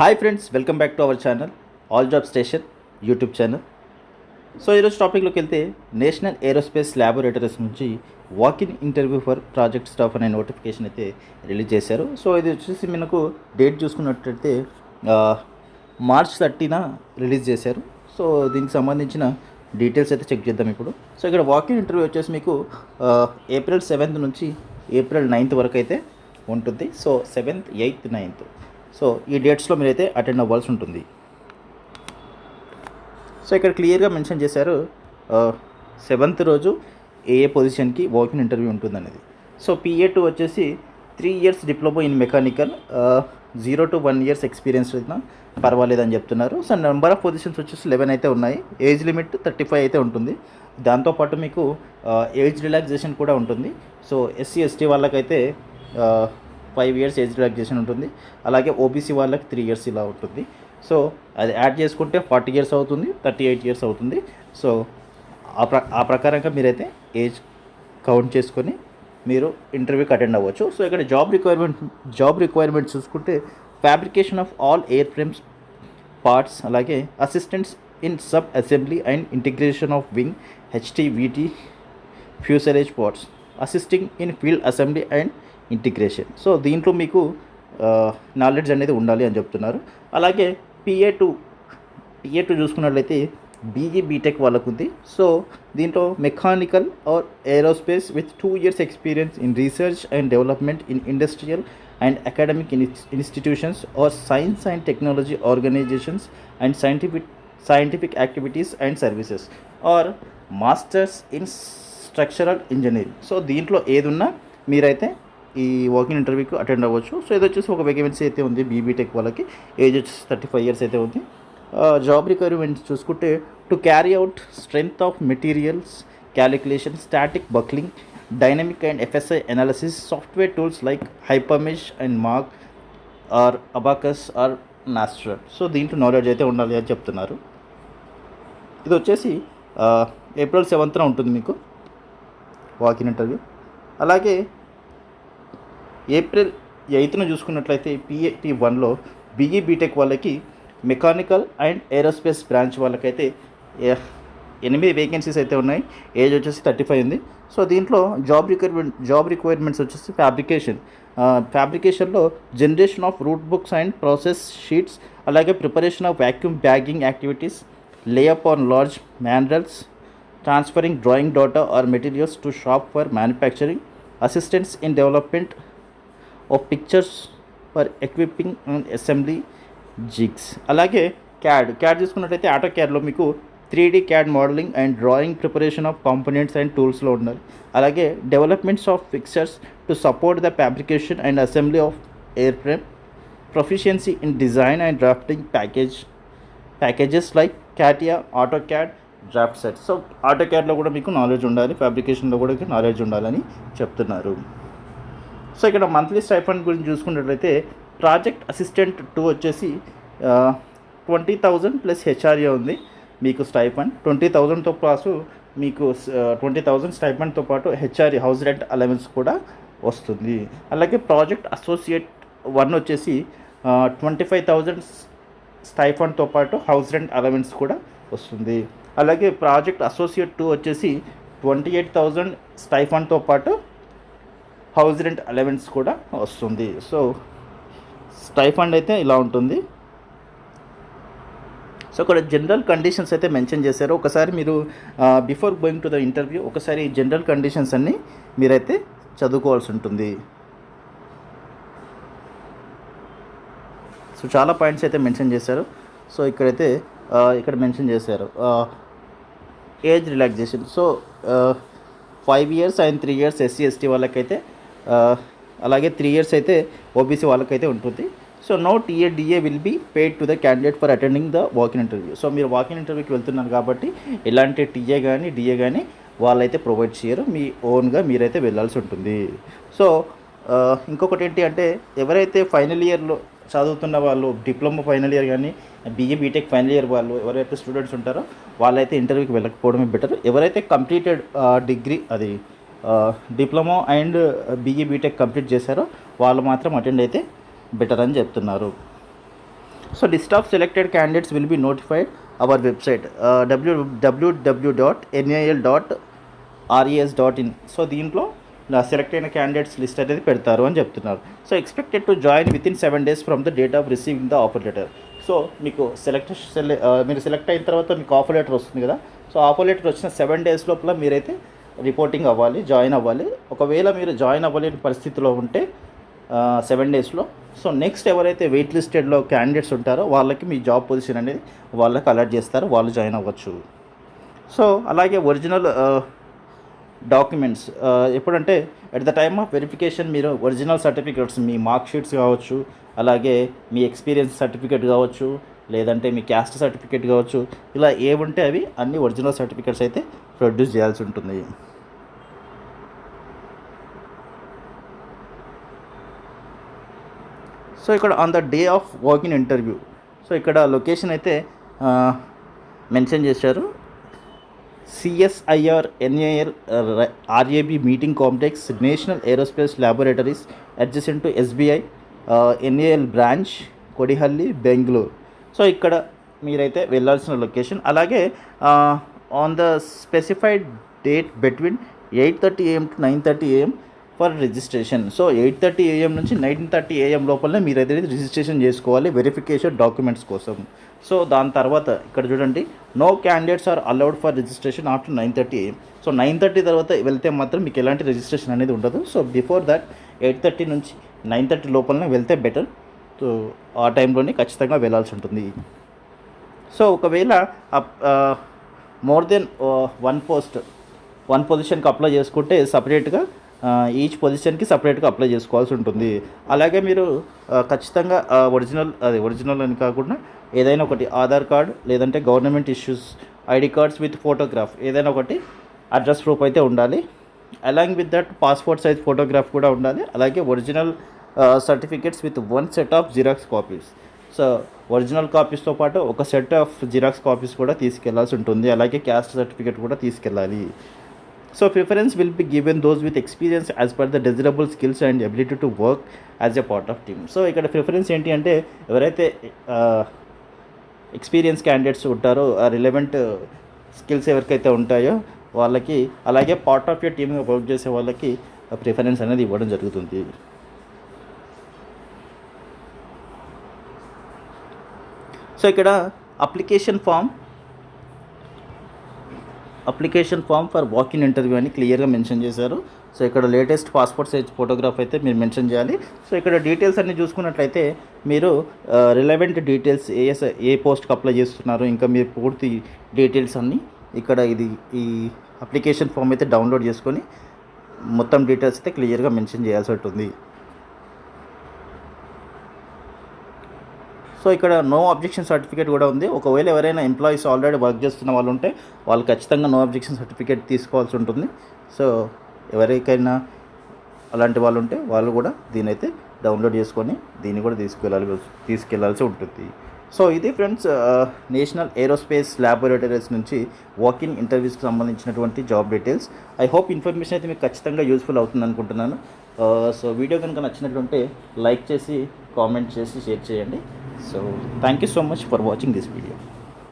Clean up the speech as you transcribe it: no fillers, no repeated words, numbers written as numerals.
Hi friends, welcome back to our channel all job station YouTube channel. So ఈరోజు టాపిక్లోకి వెళ్తే national Aerospace laboratories నుంచి walk in interview for project staff అనే notification అయితే release చేశారు. So ఇది వచ్చేసి మనకు డేట్ చూసుకున్నట్లయితే మార్చ్ 30న రిలీజ్ చేశారు. సో దీనికి సంబంధించిన డీటెయిల్స్ అయితే చెక్ చేద్దాం ఇప్పుడు. సో ఇక్కడ వాకిన్ ఇంటర్వ్యూ వచ్చేసి మీకు ఏప్రిల్ 7th నుంచి ఏప్రిల్ 9th వరకు అయితే ఉంటుంది. So 7th, 8th, 9th. So ఈ డేట్స్లో మీరైతే అటెండ్ అవ్వాల్సి ఉంటుంది. సో ఇక్కడ క్లియర్గా మెన్షన్ చేశారు 7th రోజు ఏ పొజిషన్కి వాకిన్ ఇంటర్వ్యూ ఉంటుందనేది. సో PA2 వచ్చేసి 3 years diploma in mechanical, 0 to 1 years experience అయినా పర్వాలేదని చెప్తున్నారు. సో నెంబర్ ఆఫ్ పొజిషన్స్ వచ్చేసి 11 అయితే ఉన్నాయి. ఏజ్ లిమిట్ 35 అయితే ఉంటుంది. దాంతోపాటు మీకు ఏజ్ రిలాక్సేషన్ కూడా ఉంటుంది. సో SC, ST వాళ్ళకైతే 5 years ఏజ్ రిలాక్సేషన్ ఉంటుంది. అలాగే OBC వాళ్ళకి 3 years ఇలా ఉంటుంది. సో అది యాడ్ చేసుకుంటే 40 years అవుతుంది, 38 years అవుతుంది. సో ఆ ప్రకారంగా మీరైతే ఏజ్ కౌంట్ చేసుకొని మీరు ఇంటర్వ్యూకి అటెండ్ అవ్వచ్చు. సో ఇక్కడ జాబ్ రిక్వైర్మెంట్ చూసుకుంటే fabrication of all air frames parts, అలాగే assistants in sub assembly and integration of wing HT/VT fuselage parts, assisting in field assembly and integration. So దీంట్లో మీకు నాలెడ్జ్ అనేది ఉండాలి అని చెప్తున్నారు. అలాగే PA2 చూసుకున్నట్లయితే BE బీటెక్ వాళ్ళకు ఉంది. సో దీంట్లో mechanical or aerospace with 2 years experience in research and development in industrial and academic institutions or science and technology organisations and scientific activities and services or masters in structural engineering. So దీంట్లో ఏదున్నా మీరైతే ఈ walking ఇంటర్వ్యూకి attend అవ్వచ్చు. So ఇది వచ్చేసి ఒక vacancy అయితే ఉంది బీబీటెక్ వాళ్ళకి. ఏజ్ వచ్చేసి 35 years అయితే ఉంది. జాబ్ రిక్వైర్మెంట్స్ చూసుకుంటే to carry out strength of materials calculation, static buckling, dynamic and FSI analysis, software tools like HyperMesh and Marc or Abaqus or Nastran. So దీంట్లో నాలెడ్జ్ అయితే ఉండాలి అని చెప్తున్నారు. ఇది వచ్చేసి ఏప్రిల్ 7th ఉంటుంది మీకు వాకింగ్ ఇంటర్వ్యూ. అలాగే ఏప్రిల్ 8th చూసుకున్నట్లయితే PAT1లో BE బీటెక్ వాళ్ళకి మెకానికల్ అండ్ ఏరోస్పేస్ బ్రాంచ్ వాళ్ళకైతే 8 వేకెన్సీస్ అయితే ఉన్నాయి. ఏజ్ వచ్చేసి 35 ఉంది. సో దీంట్లో జాబ్ రిక్వైర్మెంట్స్ వచ్చేసి ఫ్యాబ్రికేషన్లో generation of route books and process sheets, అలాగే preparation of vacuum bagging activities, layup on large manuals, transferring drawing data or materials to shop for manufacturing, assistants in development of pictures for equipping and assembly jigs. అలాగే CAD చూసుకున్నట్టయితే auto క్యాడ్లో మీకు 3D CAD modelling and drawing preparation of components and టూల్స్లో ఉండాలి. అలాగే developments of fixtures to support the fabrication and assembly of air frame, proficiency in design and drafting packages like CATIA, auto CAD, draft set. So auto క్యాడ్లో కూడా మీకు knowledge ఉండాలి, ఫ్యాబ్రికేషన్లో కూడా knowledge ఉండాలని చెప్తున్నారు. సో ఇక్కడ మంత్లీ స్టైఫండ్ గురించి చూసుకున్నట్లయితే ప్రాజెక్ట్ అసిస్టెంట్ 2 వచ్చేసి 20,000 ప్లస్ HRA ఉంది మీకు స్టైఫండ్. 20,000తో పాటు మీకు 20,000 స్టైఫండ్తో పాటు HRA హౌస్ రెంట్ అలవెన్స్ కూడా వస్తుంది. అలాగే ప్రాజెక్ట్ అసోసియేట్ 1 వచ్చేసి 25,000 స్టైఫండ్తో పాటు హౌస్ రెంట్ అలవెన్స్ కూడా వస్తుంది. అలాగే ప్రాజెక్ట్ అసోసియేట్ 2 వచ్చేసి 28,000 స్టైఫండ్తో పాటు హౌస్ రెంట్ అలవెన్స్ కూడా వస్తుంది. సో స్టైఫండ్ అయితే ఇలా ఉంటుంది. సో ఇక్కడ జనరల్ కండిషన్స్ అయితే మెన్షన్ చేశారు. ఒకసారి మీరు before going to the interview ఒకసారి జనరల్ కండిషన్స్ అన్నీ మీరైతే చదువుకోవాల్సి ఉంటుంది. సో చాలా పాయింట్స్ అయితే మెన్షన్ చేశారు. సో ఇక్కడైతే ఇక్కడ మెన్షన్ చేశారు age relaxation. So 5 years and 3 years SC, ST వాళ్ళకైతే, అలాగే 3 years అయితే OBC వాళ్ళకైతే ఉంటుంది. So no DA will be paid to the candidate for attending the walk in interview. So మీరు వాకిన్ ఇంటర్వ్యూకి వెళ్తున్నారు కాబట్టి ఎలాంటి TA కానీ DA కానీ వాళ్ళైతే ప్రొవైడ్ చేయరు, మీ ఓన్గా మీరైతే వెళ్ళాల్సి ఉంటుంది. సో ఇంకొకటి ఏంటి అంటే ఎవరైతే ఫైనల్ ఇయర్లో చదువుతున్న వాళ్ళు, డిప్లొమా ఫైనల్ ఇయర్ కానీ BE బీటెక్ ఫైనల్ ఇయర్ వాళ్ళు ఎవరైతే స్టూడెంట్స్ ఉంటారో వాళ్ళైతే ఇంటర్వ్యూకి వెళ్ళకపోవడమే బెటర్. ఎవరైతే కంప్లీటెడ్ డిగ్రీ అది diploma and BE BTech complete చేశారో వాళ్ళు మాత్రం అటెండ్ అయితే బెటర్ అని చెప్తున్నారు. So list of selected candidates will be notified our website www.nal.res.in. So దీంట్లో సెలెక్ట్ అయిన క్యాండిడేట్స్ లిస్ట్ అనేది పెడతారు అని చెప్తున్నారు. So expected to join within 7 days from the date of receiving the offer letter. So మీకు మీరు select అయిన తర్వాత మీకు ఆఫర్ లెటర్ వస్తుంది కదా. సో ఆఫర్ లెటర్ వచ్చిన 7 days లోపల మీరైతే రిపోర్టింగ్ అవ్వాలి, జాయిన్ అవ్వాలి. ఒకవేళ మీరు జాయిన్ అవ్వలేని పరిస్థితిలో ఉంటే 7 daysలో, సో నెక్స్ట్ ఎవరైతే వెయిట్ లిస్టెడ్లో క్యాండిడేట్స్ ఉంటారో వాళ్ళకి మీ జాబ్ పొజిషన్ అనేది వాళ్ళకి అలాట్ చేస్తారు, వాళ్ళు జాయిన్ అవ్వచ్చు. సో అలాగే ఒరిజినల్ డాక్యుమెంట్స్ ఎప్పుడంటే at the time of verification మీరు ఒరిజినల్ సర్టిఫికేట్స్, మీ మార్క్ షీట్స్ కావచ్చు, అలాగే మీ ఎక్స్పీరియన్స్ సర్టిఫికేట్ కావచ్చు, లేదంటే మీ క్యాస్ట్ సర్టిఫికేట్ కావచ్చు, ఇలా ఏముంటే అవి అన్ని ఒరిజినల్ సర్టిఫికేట్స్ అయితే ప్రొడ్యూస్ చేయాల్సి ఉంటుంది. సో ఇక్కడ on the day of walk in interview, so ఇక్కడ లొకేషన్ అయితే మెన్షన్ చేశారు. CSIR NAL RAB meeting complex, National Aerospace Laboratories adjacent to SBI NAL branch, Kodihalli, Bengaluru. So ఇక్కడ మీరైతే వెళ్ళాల్సిన లొకేషన్. అలాగే on the specified date between 8:30 AM to 9:30 AM for registration. So 8:30 AM నుంచి 9:30 AM లోపలనే మీరు అయితే రిజిస్ట్రేషన్ చేసుకోవాలి వెరిఫికేషన్ డాక్యుమెంట్స్ కోసం. సో దాని తర్వాత ఇక్కడ చూడండి, no candidates are allowed for registration after 9:30 AM. So 9:30 తర్వాత వెళ్తే మాత్రం మీకు ఎలాంటి రిజిస్ట్రేషన్ అనేది ఉండదు. సో బిఫోర్ దట్ 8:30 నుంచి 9:30 లోపలనే వెళ్తే బెటర్. సో ఆ టైంలోనే ఖచ్చితంగా వెళ్ళాల్సి ఉంటుంది. సో ఒకవేళ మోర్ దెన్ వన్ పొజిషన్కి అప్లై చేసుకుంటే సపరేట్గా ఈచ్ పొజిషన్కి సపరేట్గా అప్లై చేసుకోవాల్సి ఉంటుంది. అలాగే మీరు ఖచ్చితంగా ఒరిజినల్ అని కాకుండా ఏదైనా ఒకటి ఆధార్ కార్డ్, లేదంటే government issues ID cards with photograph, ఏదైనా ఒకటి అడ్రస్ ప్రూఫ్ అయితే ఉండాలి. Along with that passport size photograph కూడా ఉండాలి. అలాగే original certificates with 1 set of xerox copies. So original కాపీస్తో పాటు ఒక సెట్ ఆఫ్ జిరాక్స్ కాపీస్ కూడా తీసుకెళ్లాల్సి ఉంటుంది. అలాగే క్యాస్ట్ సర్టిఫికేట్ కూడా తీసుకెళ్ళాలి. So preference will be given those with experience as per the desirable skills and ability to work as a part of team. So ఇక్కడ preference ఏంటి అంటే ఎవరైతే ఎక్స్పీరియన్స్ క్యాండిడేట్స్ ఉంటారో, రిలవెంట్ స్కిల్స్ ఎవరికైతే ఉంటాయో వాళ్ళకి, అలాగే పార్ట్ ఆఫ్ యర్ టీమ్గా వర్క్ చేసే వాళ్ళకి ప్రిఫరెన్స్ అనేది ఇవ్వడం జరుగుతుంది. సో ఇక్కడ application form for walk in interview అని క్లియర్గా మెన్షన్ చేశారు. సో ఇక్కడ లేటెస్ట్ పాస్పోర్ట్ సైజ్ ఫోటోగ్రాఫ్ అయితే మీరు మెన్షన్ చేయాలి. సో ఇక్కడ డీటెయిల్స్ అన్ని చూసుకున్నట్లయితే మీరు రిలవెంట్ డీటెయిల్స్ ఏ పోస్ట్కి అప్లై చేస్తున్నారు, ఇంకా మీరు పూర్తి డీటెయిల్స్ అన్నీ ఇక్కడ ఈ అప్లికేషన్ ఫామ్ అయితే డౌన్లోడ్ చేసుకొని మొత్తం డీటెయిల్స్ అయితే క్లియర్గా మెన్షన్ చేయాల్సి ఉంటుంది. సో ఇక్కడ నో అబ్జెక్షన్ సర్టిఫికేట్ కూడా ఉంది. ఒకవేళ ఎవరైనా ఎంప్లాయీస్ ఆల్రెడీ వర్క్ చేస్తున్న వాళ్ళు ఉంటే వాళ్ళు ఖచ్చితంగా నో అబ్జెక్షన్ సర్టిఫికేట్ తీసుకోవాల్సి ఉంటుంది. సో ఎవరికైనా అలాంటి వాళ్ళు ఉంటే వాళ్ళు కూడా దీని అయితే డౌన్లోడ్ చేసుకొని దీన్ని కూడా తీసుకెళ్లాల్సి ఉంటుంది. సో ఇది ఫ్రెండ్స్, నేషనల్ ఏరోస్పేస్ ల్యాబొరేటరీస్ నుంచి వాకిన్ ఇంటర్వ్యూస్కి సంబంధించినటువంటి job details. I hope information అయితే మీకు ఖచ్చితంగా యూస్ఫుల్ అవుతుంది అనుకుంటున్నాను. సో వీడియో కనుక నచ్చినట్లుంటే లైక్ చేసి, కామెంట్ చేసి, షేర్ చేయండి. So thank you so much for watching this video.